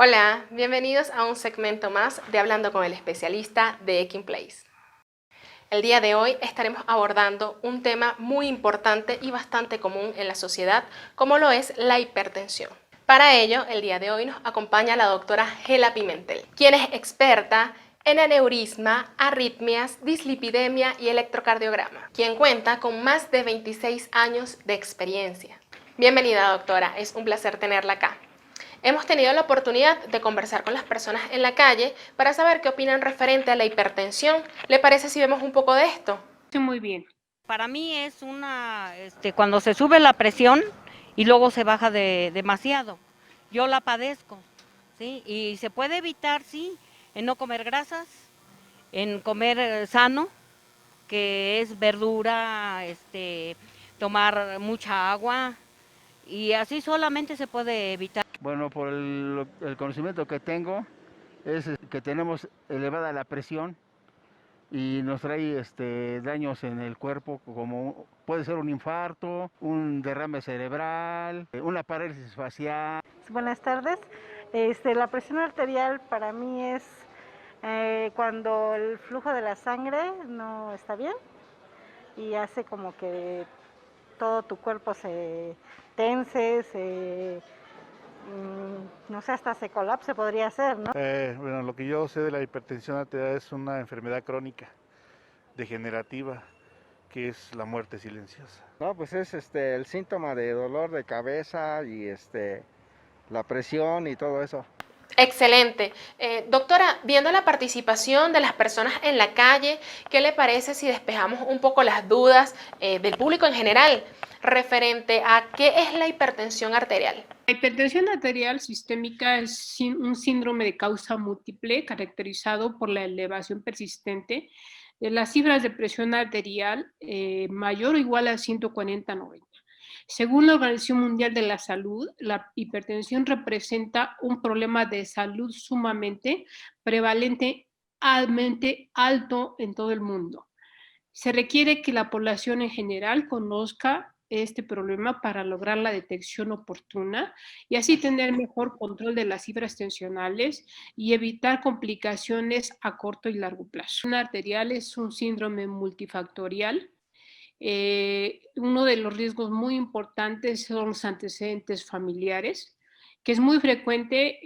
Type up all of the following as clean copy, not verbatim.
Hola, bienvenidos a un segmento más de Hablando con el especialista de Ekin Place. El día de hoy estaremos abordando un tema muy importante y bastante común en la sociedad, como lo es la hipertensión. Para ello, el día de hoy nos acompaña la doctora Gela Pimentel, quien es experta en aneurisma, arritmias, dislipidemia y electrocardiograma, quien cuenta con más de 26 años de experiencia. Bienvenida, doctora, es un placer tenerla acá. Hemos tenido la oportunidad de conversar con las personas en la calle para saber qué opinan referente a la hipertensión. ¿Le parece si vemos un poco de esto? Sí, muy bien. Para mí es cuando se sube la presión y luego se baja demasiado. Yo la padezco, ¿sí? Y se puede evitar, sí, en no comer grasas, en comer sano, que es verdura, tomar mucha agua, y así solamente se puede evitar. Bueno, por el conocimiento que tengo, es que tenemos elevada la presión y nos trae daños en el cuerpo, como puede ser un infarto, un derrame cerebral, una parálisis facial. Buenas tardes. La presión arterial para mí es cuando el flujo de la sangre no está bien y hace como que todo tu cuerpo se tense, no sé, hasta se colapse podría ser, ¿no? Bueno, lo que yo sé de la hipertensión arterial es una enfermedad crónica, degenerativa, que es la muerte silenciosa. No, pues es el síntoma de dolor de cabeza y la presión y todo eso. Excelente. Doctora, viendo la participación de las personas en la calle, ¿qué le parece si despejamos un poco las dudas del público en general referente a qué es la hipertensión arterial? La hipertensión arterial sistémica es un síndrome de causa múltiple caracterizado por la elevación persistente de las cifras de presión arterial mayor o igual a 140/90. Según la Organización Mundial de la Salud, la hipertensión representa un problema de salud sumamente prevalente, alto en todo el mundo. Se requiere que la población en general conozca este problema para lograr la detección oportuna y así tener mejor control de las cifras tensionales y evitar complicaciones a corto y largo plazo. La arterial es un síndrome multifactorial. Uno de los riesgos muy importantes son los antecedentes familiares, que es muy frecuente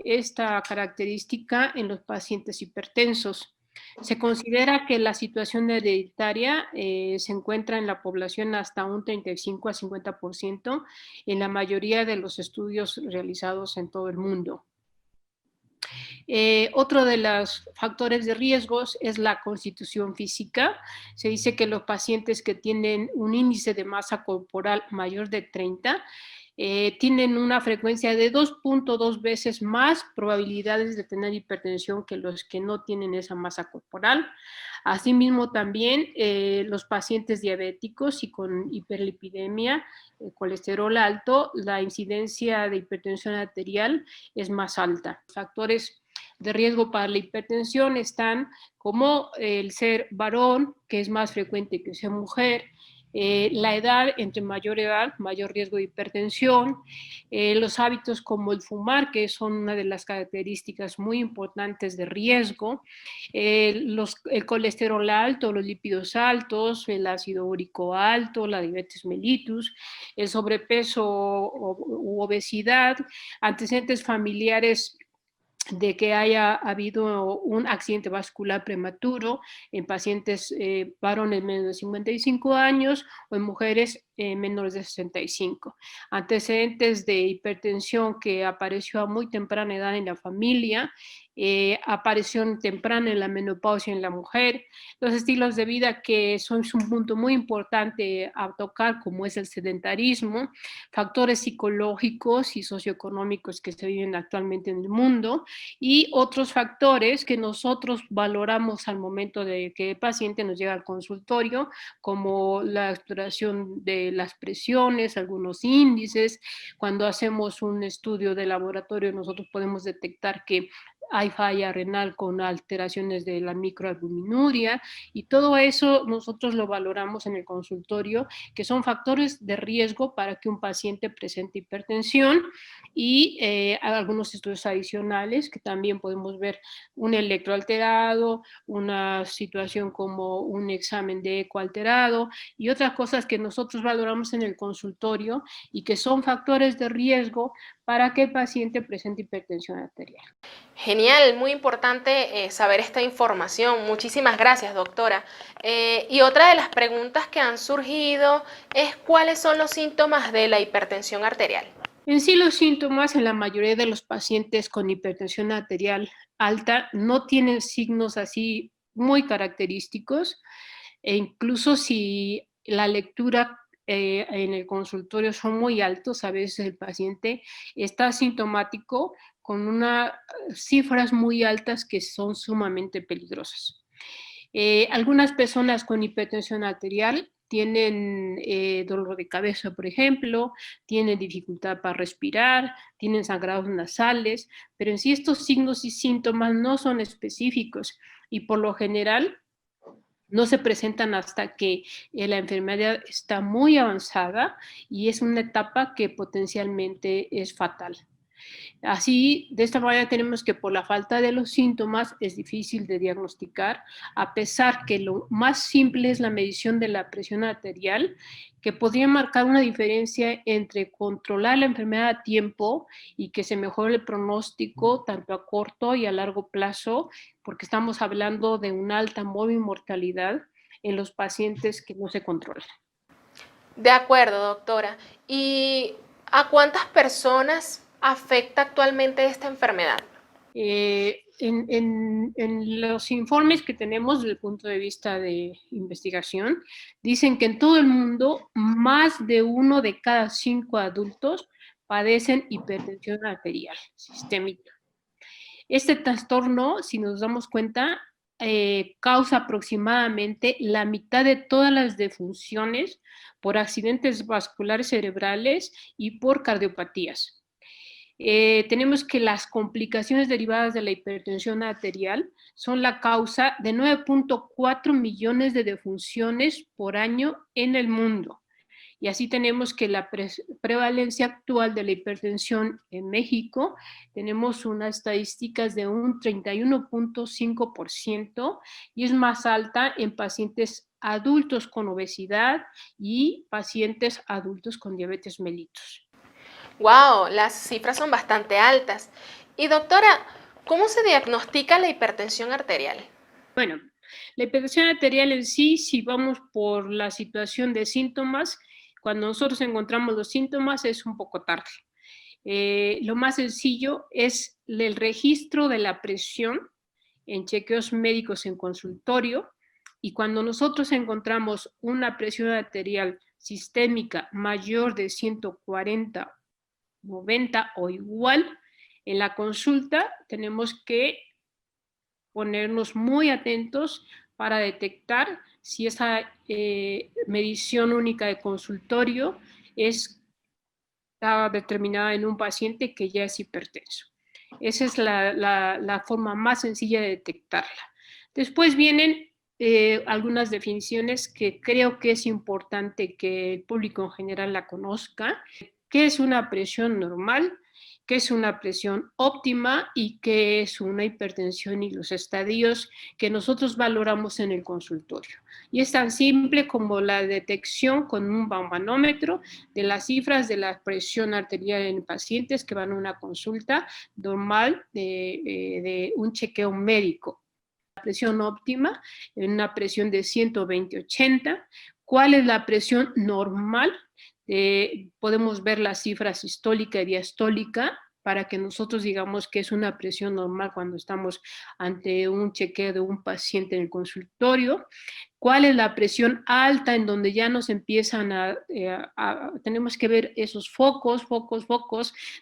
esta característica en los pacientes hipertensos. Se considera que la situación hereditaria se encuentra en la población hasta un 35 a 50% en la mayoría de los estudios realizados en todo el mundo. Otro de los factores de riesgos es la constitución física. Se dice que los pacientes que tienen un índice de masa corporal mayor de 30 tienen una frecuencia de 2.2 veces más probabilidades de tener hipertensión que los que no tienen esa masa corporal. Asimismo, también los pacientes diabéticos y con hiperlipidemia, colesterol alto, la incidencia de hipertensión arterial es más alta. Factores de riesgo para la hipertensión están como el ser varón, que es más frecuente que ser mujer, la edad, entre mayor edad, mayor riesgo de hipertensión, los hábitos como el fumar, que son una de las características muy importantes de riesgo, el colesterol alto, los lípidos altos, el ácido úrico alto, la diabetes mellitus, el sobrepeso u obesidad, antecedentes familiares de que haya habido un accidente vascular prematuro en pacientes varones menores de 55 años o en mujeres menores de 65. Antecedentes de hipertensión que apareció a muy temprana edad en la familia, aparición temprana en la menopausia en la mujer, los estilos de vida que son un punto muy importante a tocar, como es el sedentarismo, factores psicológicos y socioeconómicos que se viven actualmente en el mundo, y otros factores que nosotros valoramos al momento de que el paciente nos llega al consultorio, como la exploración de las presiones, algunos índices. Cuando hacemos un estudio de laboratorio, nosotros podemos detectar que hay falla renal con alteraciones de la microalbuminuria, y todo eso nosotros lo valoramos en el consultorio, que son factores de riesgo para que un paciente presente hipertensión, y algunos estudios adicionales que también podemos ver un electro alterado, una situación como un examen de eco alterado y otras cosas que nosotros valoramos en el consultorio y que son factores de riesgo para que el paciente presente hipertensión arterial. Genial, muy importante saber esta información. Muchísimas gracias, doctora. Y otra de las preguntas que han surgido es ¿cuáles son los síntomas de la hipertensión arterial? En sí, los síntomas en la mayoría de los pacientes con hipertensión arterial alta no tienen signos así muy característicos, e incluso si la lectura en el consultorio son muy altos, a veces el paciente está asintomático con unas cifras muy altas que son sumamente peligrosas. Algunas personas con hipertensión arterial tienen dolor de cabeza, por ejemplo, tienen dificultad para respirar, tienen sangrados nasales, pero en sí estos signos y síntomas no son específicos y por lo general no se presentan hasta que la enfermedad está muy avanzada y es una etapa que potencialmente es fatal. Así, de esta manera tenemos que por la falta de los síntomas es difícil de diagnosticar, a pesar que lo más simple es la medición de la presión arterial, que podría marcar una diferencia entre controlar la enfermedad a tiempo y que se mejore el pronóstico tanto a corto y a largo plazo, porque estamos hablando de una alta mortalidad en los pacientes que no se controlan. De acuerdo, doctora. ¿Y a cuántas personas afecta actualmente esta enfermedad? En los informes que tenemos desde el punto de vista de investigación, dicen que en todo el mundo más de 1 de cada 5 adultos padecen hipertensión arterial sistémica. Este trastorno, si nos damos cuenta, causa aproximadamente la mitad de todas las defunciones por accidentes vasculares cerebrales y por cardiopatías. Tenemos que las complicaciones derivadas de la hipertensión arterial son la causa de 9.4 millones de defunciones por año en el mundo. Y así tenemos que la prevalencia actual de la hipertensión en México, tenemos unas estadísticas de un 31.5% y es más alta en pacientes adultos con obesidad y pacientes adultos con diabetes mellitus. ¡Wow! Las cifras son bastante altas. Y doctora, ¿cómo se diagnostica la hipertensión arterial? Bueno, la hipertensión arterial en sí, si vamos por la situación de síntomas, cuando nosotros encontramos los síntomas es un poco tarde. Lo más sencillo es el registro de la presión en chequeos médicos en consultorio, y cuando nosotros encontramos una presión arterial sistémica mayor de 140, 90 o igual, en la consulta tenemos que ponernos muy atentos para detectar si esa medición única de consultorio está determinada en un paciente que ya es hipertenso. Esa es la forma más sencilla de detectarla. Después vienen algunas definiciones que creo que es importante que el público en general la conozca. ¿Qué es una presión normal? ¿Qué es una presión óptima? ¿Y qué es una hipertensión y los estadios que nosotros valoramos en el consultorio? Y es tan simple como la detección con un manómetro de las cifras de la presión arterial en pacientes que van a una consulta normal de un chequeo médico. La presión óptima, en una presión de 120/80. ¿Cuál es la presión normal? Podemos ver la cifra sistólica y diastólica para que nosotros digamos que es una presión normal cuando estamos ante un chequeo de un paciente en el consultorio. ¿Cuál es la presión alta en donde ya nos empiezan tenemos que ver esos focos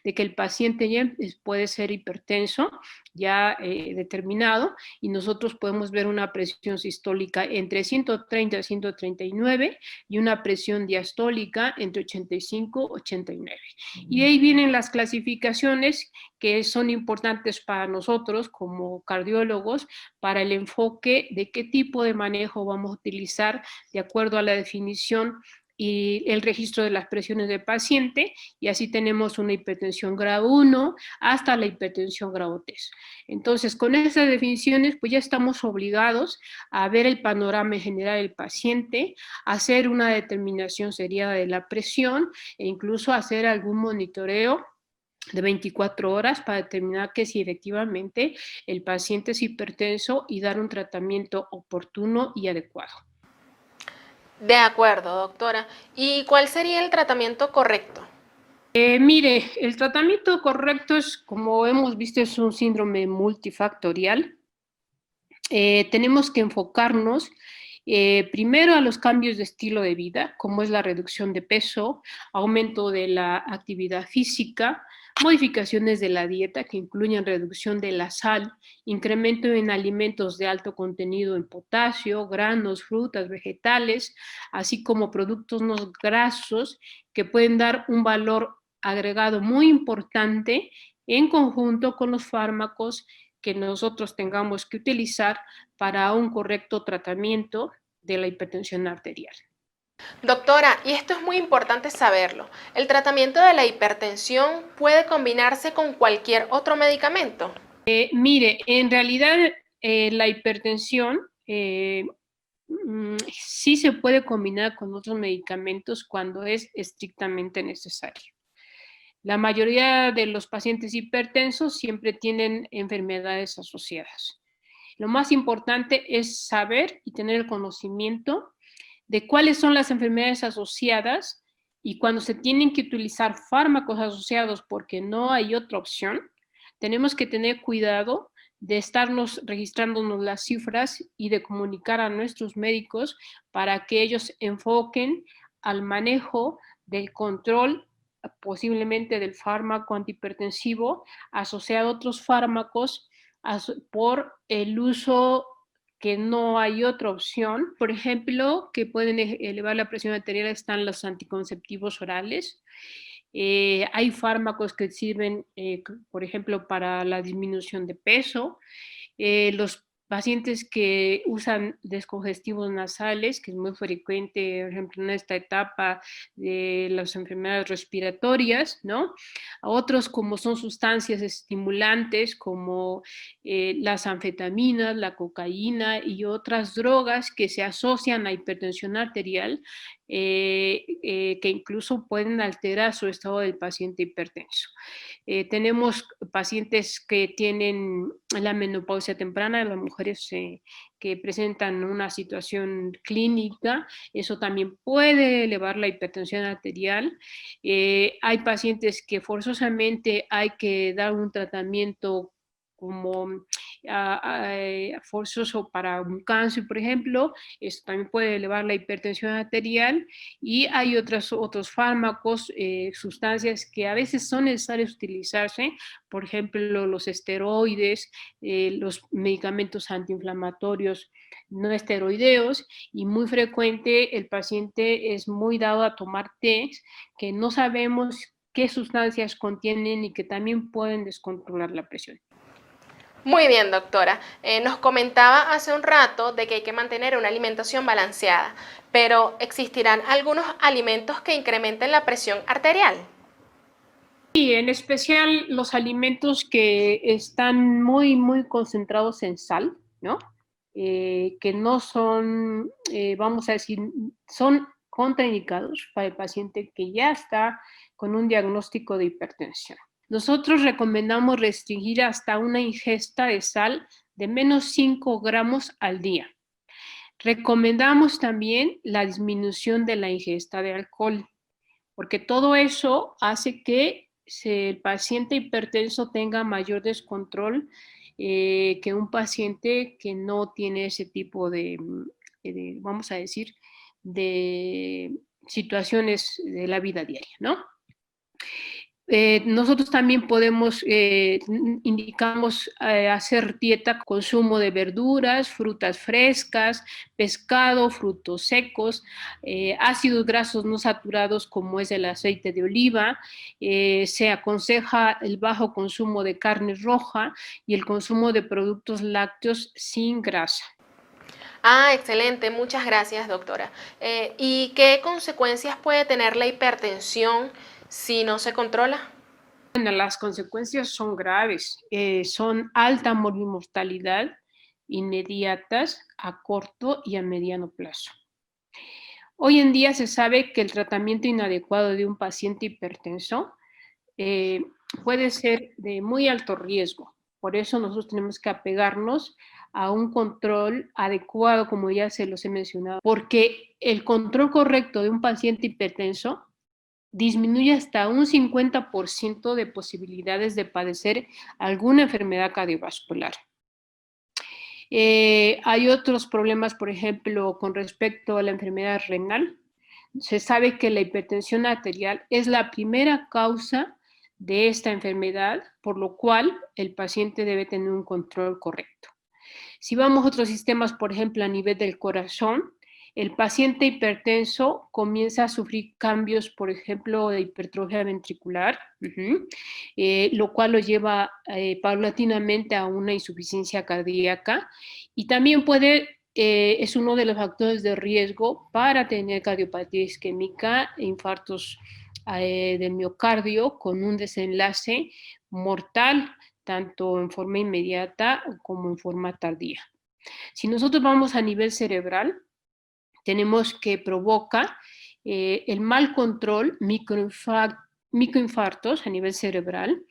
de que el paciente ya puede ser hipertenso, ya determinado, y nosotros podemos ver una presión sistólica entre 130 y 139 y una presión diastólica entre 85 y 89. Y de ahí vienen las clasificaciones que son importantes para nosotros como cardiólogos para el enfoque de qué tipo de manejo vamos a utilizar de acuerdo a la definición y el registro de las presiones del paciente, y así tenemos una hipertensión grado 1 hasta la hipertensión grado 3. Entonces, con esas definiciones, pues ya estamos obligados a ver el panorama general del paciente, hacer una determinación seriada de la presión e incluso hacer algún monitoreo de 24 horas para determinar que si efectivamente el paciente es hipertenso y dar un tratamiento oportuno y adecuado. De acuerdo, doctora. ¿Y cuál sería el tratamiento correcto? Mire, el tratamiento correcto es, como hemos visto, es un síndrome multifactorial. Tenemos que enfocarnos primero a los cambios de estilo de vida, como es la reducción de peso, aumento de la actividad física, modificaciones de la dieta que incluyen reducción de la sal, incremento en alimentos de alto contenido en potasio, granos, frutas, vegetales, así como productos no grasos que pueden dar un valor agregado muy importante en conjunto con los fármacos que nosotros tengamos que utilizar para un correcto tratamiento de la hipertensión arterial. Doctora, y esto es muy importante saberlo, ¿el tratamiento de la hipertensión puede combinarse con cualquier otro medicamento? Mire, en realidad la hipertensión sí se puede combinar con otros medicamentos cuando es estrictamente necesario. La mayoría de los pacientes hipertensos siempre tienen enfermedades asociadas. Lo más importante es saber y tener el conocimiento de cuáles son las enfermedades asociadas, y cuando se tienen que utilizar fármacos asociados porque no hay otra opción, tenemos que tener cuidado de estarnos registrándonos las cifras y de comunicar a nuestros médicos para que ellos enfoquen al manejo del control posiblemente del fármaco antihipertensivo asociado a otros fármacos por el uso que no hay otra opción. Por ejemplo, que pueden elevar la presión arterial están los anticonceptivos orales. Hay fármacos que sirven, por ejemplo, para la disminución de peso. Los pacientes que usan descongestivos nasales, que es muy frecuente, por ejemplo, en esta etapa de las enfermedades respiratorias, ¿no? A otros, como son sustancias estimulantes, como las anfetaminas, la cocaína y otras drogas que se asocian a hipertensión arterial, que incluso pueden alterar su estado del paciente hipertenso. Tenemos pacientes que tienen la menopausia temprana, las mujeres que presentan una situación clínica, eso también puede elevar la hipertensión arterial. Hay pacientes que forzosamente hay que dar un tratamiento como forzoso para un cáncer, por ejemplo, esto también puede elevar la hipertensión arterial, y hay otros fármacos, sustancias que a veces son necesarias utilizarse, por ejemplo, los esteroides, los medicamentos antiinflamatorios no esteroideos, y muy frecuente el paciente es muy dado a tomar tés que no sabemos qué sustancias contienen y que también pueden descontrolar la presión. Muy bien, doctora. Nos comentaba hace un rato de que hay que mantener una alimentación balanceada, pero ¿existirán algunos alimentos que incrementen la presión arterial? Sí, en especial los alimentos que están muy, muy concentrados en sal, ¿no? Que no son, vamos a decir, son contraindicados para el paciente que ya está con un diagnóstico de hipertensión. Nosotros recomendamos restringir hasta una ingesta de sal de menos 5 gramos al día. Recomendamos también la disminución de la ingesta de alcohol, porque todo eso hace que el paciente hipertenso tenga mayor descontrol que un paciente que no tiene ese tipo de, vamos a decir, de situaciones de la vida diaria, ¿no? Nosotros también podemos, indicamos hacer dieta, consumo de verduras, frutas frescas, pescado, frutos secos, ácidos grasos no saturados como es el aceite de oliva. Se aconseja el bajo consumo de carne roja y el consumo de productos lácteos sin grasa. Ah, excelente, muchas gracias, doctora. ¿Y qué consecuencias puede tener la hipertensión si no se controla? Bueno, las consecuencias son graves, son alta mortalidad, inmediatas, a corto y a mediano plazo. Hoy en día se sabe que el tratamiento inadecuado de un paciente hipertenso eh, puede ser de muy alto riesgo. Por eso nosotros tenemos que apegarnos a un control adecuado, como ya se los he mencionado, porque el control correcto de un paciente hipertenso disminuye hasta un 50% de posibilidades de padecer alguna enfermedad cardiovascular. Hay otros problemas, por ejemplo, con respecto a la enfermedad renal. Se sabe que la hipertensión arterial es la primera causa de esta enfermedad, por lo cual el paciente debe tener un control correcto. Si vamos a otros sistemas, por ejemplo, a nivel del corazón, el paciente hipertenso comienza a sufrir cambios, por ejemplo, de hipertrofia ventricular, lo cual lo lleva paulatinamente a una insuficiencia cardíaca y también es uno de los factores de riesgo para tener cardiopatía isquémica e infartos del miocardio con un desenlace mortal, tanto en forma inmediata como en forma tardía. Si nosotros vamos a nivel cerebral, tenemos que provoca el mal control, microinfartos a nivel cerebral,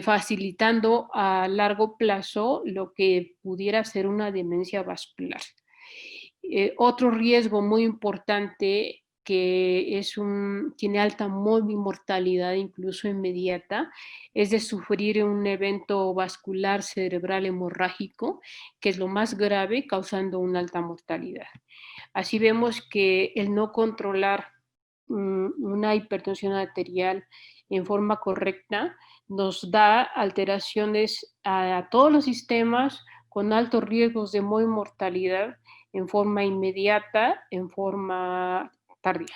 facilitando a largo plazo lo que pudiera ser una demencia vascular. Otro riesgo muy importante que tiene alta mortalidad, incluso inmediata, es de sufrir un evento vascular cerebral hemorrágico, que es lo más grave, causando una alta mortalidad. Así vemos que el no controlar una hipertensión arterial en forma correcta nos da alteraciones a todos los sistemas con altos riesgos de mortalidad en forma inmediata, en forma tardía.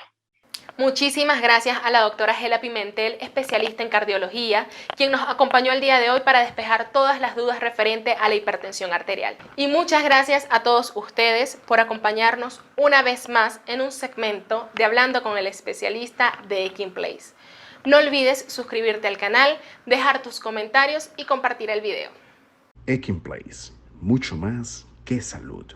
Muchísimas gracias a la doctora Gela Pimentel, especialista en cardiología, quien nos acompañó el día de hoy para despejar todas las dudas referente a la hipertensión arterial. Y muchas gracias a todos ustedes por acompañarnos una vez más en un segmento de Hablando con el especialista de Ekin Place. No olvides suscribirte al canal, dejar tus comentarios y compartir el video. Ekin Place, mucho más que salud.